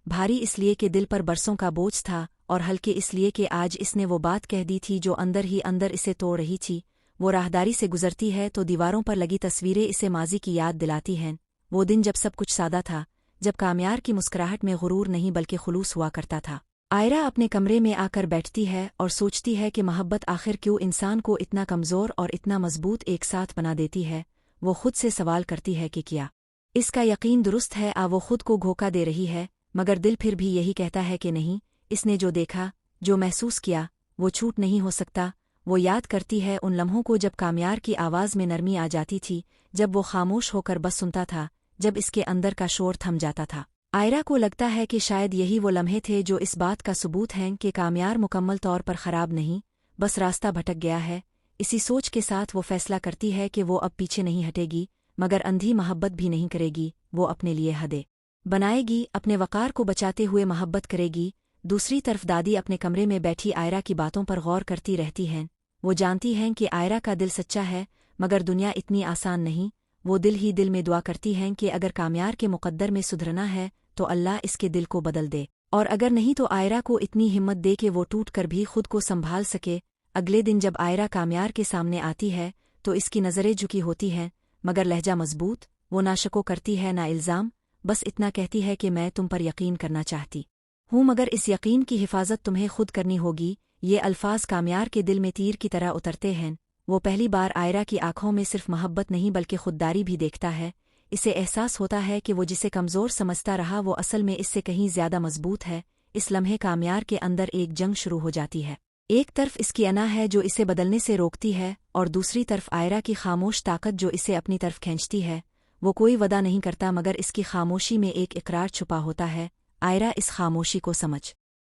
भारी इसलिए कि दिल पर बरसों का बोझ था, और हल्के इसलिए कि आज इसने वो बात कह दी थी जो अंदर ही अंदर इसे तोड़ रही थी। वो राहदारी से गुजरती है तो दीवारों पर लगी तस्वीरें इसे माजी की याद दिलाती हैं। वो दिन जब सब कुछ सादा था, जब कामयार की मुस्कुराहट में गुरूर नहीं बल्कि खुलूस हुआ करता था। आयरा अपने कमरे में आकर बैठती है और सोचती है कि मोहब्बत आखिर क्यों इंसान को इतना कमज़ोर और इतना मजबूत एक साथ बना देती है। वो खुद से सवाल करती है कि क्या इसका यकीन दुरुस्त है, वो खुद को धोखा दे रही है, मगर दिल फिर भी यही कहता है कि नहीं, इसने जो देखा, जो महसूस किया, वो छूट नहीं हो सकता। वो याद करती है उन लम्हों को जब कामयार की आवाज़ में नरमी आ जाती थी, जब वो खामोश होकर बस सुनता था, जब इसके अंदर का शोर थम जाता था। आयरा को लगता है कि शायद यही वो लम्हे थे जो इस बात का सबूत हैं कि कामयार मुकम्मल तौर पर ख़राब नहीं, बस रास्ता भटक गया है। इसी सोच के साथ वो फैसला करती है कि वो अब पीछे नहीं हटेगी, मगर अंधी मोहब्बत भी नहीं करेगी। वो अपने लिए हदें बनाएगी, अपने वक़ार को बचाते हुए मोहब्बत करेगी। दूसरी तरफ दादी अपने कमरे में बैठी आयरा की बातों पर गौर करती रहती हैं। वो जानती हैं कि आयरा का दिल सच्चा है, मगर दुनिया इतनी आसान नहीं। वो दिल ही दिल में दुआ करती हैं कि अगर कामयार के मुक़द्दर में सुधरना है तो अल्लाह इसके दिल को बदल दे, और अगर नहीं तो आयरा को इतनी हिम्मत दे कि वो टूट कर भी खुद को संभाल सके। अगले दिन जब आयरा कामयार के सामने आती है तो इसकी नज़रें झुकी होती हैं, मगर लहजा मजबूत। वो ना शको करती है ना इल्ज़ाम, बस इतना कहती है कि मैं तुम पर यकीन करना चाहती हूँ, मगर इस यकीन की हिफाजत तुम्हें खुद करनी होगी। ये अल्फाज कामयार के दिल में तीर की तरह उतरते हैं। वो पहली बार आयरा की आंखों में सिर्फ मोहब्बत नहीं बल्कि खुददारी भी देखता है। इसे एहसास होता है कि वो जिसे कमज़ोर समझता रहा वो असल में इससे कहीं ज़्यादा मजबूत है। इस लम्हे कामयार के अंदर एक जंग शुरू हो जाती है। एक तरफ इसकी अना है जो इसे बदलने से रोकती है, और दूसरी तरफ आयरा की खामोश ताकत जो इसे अपनी तरफ खींचती है। वो कोई वदा नहीं करता, मगर इसकी खामोशी में एक इकरार छुपा होता है। आयरा इस खामोशी को समझ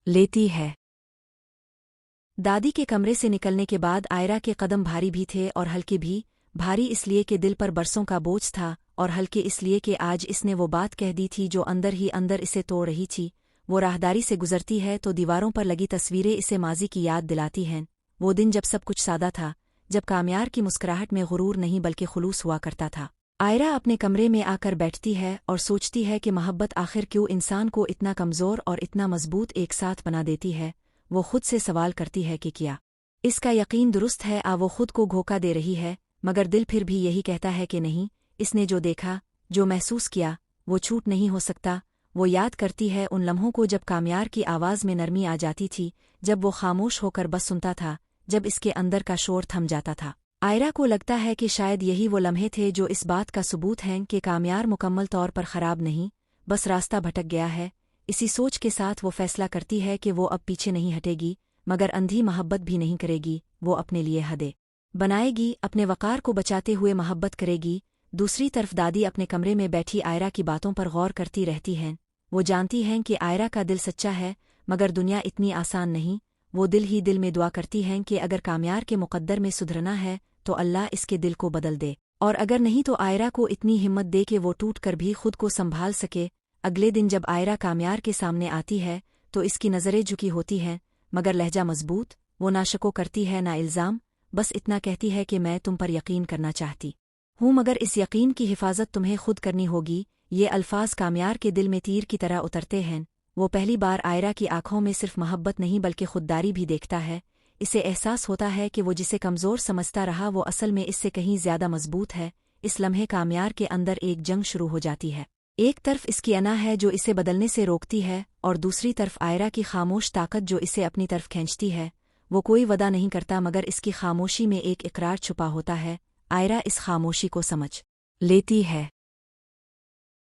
लेती है। दादी के कमरे से निकलने के बाद आयरा के कदम भारी भी थे और हल्के भी। भारी इसलिए कि दिल पर बरसों का बोझ था, और हल्के इसलिए कि आज इसने वो बात कह दी थी जो अंदर ही अंदर इसे तोड़ रही थी। वो राहदारी से गुजरती है तो दीवारों पर लगी तस्वीरें इसे माजी की याद दिलाती हैं। वो दिन जब सब कुछ सादा था, जब कामयार की मुस्कुराहट में गुरूर नहीं बल्कि खुलूस हुआ करता था। आयरा अपने कमरे में आकर बैठती है और सोचती है कि मोहब्बत आखिर क्यों इंसान को इतना कमज़ोर और इतना मजबूत एक साथ बना देती है। वो खुद से सवाल करती है कि क्या इसका यकीन दुरुस्त है, वो खुद को धोखा दे रही है, मगर दिल फिर भी यही कहता है कि नहीं, इसने जो देखा, जो महसूस किया, वो छूट नहीं हो सकता। वो याद करती है उन लम्हों को जब कामयार की आवाज़ में नरमी आ जाती थी, जब वो खामोश होकर बस सुनता था, जब इसके अंदर का शोर थम जाता था। आयरा को लगता है कि शायद यही वो लम्हे थे जो इस बात का सबूत हैं कि कामयार मुकम्मल तौर पर ख़राब नहीं, बस रास्ता भटक गया है। इसी सोच के साथ वो फैसला करती है कि वो अब पीछे नहीं हटेगी, मगर अंधी मोहब्बत भी नहीं करेगी। वो अपने लिए हदें बनाएगी, अपने वक़ार को बचाते हुए मोहब्बत करेगी। दूसरी तरफ दादी अपने कमरे में बैठी आयरा की बातों पर गौर करती रहती हैं। वो जानती हैं कि आयरा का दिल सच्चा है, मगर दुनिया इतनी आसान नहीं। वो दिल ही दिल में दुआ करती हैं कि अगर कामयार के मुक़द्दर में सुधरना है तो अल्लाह इसके दिल को बदल दे, और अगर नहीं तो आयरा को इतनी हिम्मत दे कि वो टूट कर भी खुद को संभाल सके। अगले दिन जब आयरा कामयार के सामने आती है तो इसकी नज़रें झुकी होती हैं, मगर लहजा मजबूत। वो ना शको करती है ना इल्ज़ाम, बस इतना कहती है कि मैं तुम पर यकीन करना चाहती हूँ, मगर इस यकीन की हिफाजत तुम्हें खुद करनी होगी। ये अल्फाज कामयार के दिल में तीर की तरह उतरते हैं। वो पहली बार आयरा की आंखों में सिर्फ मोहब्बत नहीं बल्कि खुददारी भी देखता है। इसे एहसास होता है कि वो जिसे कमज़ोर समझता रहा वो असल में इससे कहीं ज़्यादा मजबूत है। इस लम्हे कामयार के अंदर एक जंग शुरू हो जाती है। एक तरफ इसकी अना है जो इसे बदलने से रोकती है, और दूसरी तरफ आयरा की खामोश ताकत जो इसे अपनी तरफ खींचती है। वो कोई वदा नहीं करता, मगर इसकी खामोशी में एक इकरार छुपा होता है। आयरा इस खामोशी को समझ लेती है।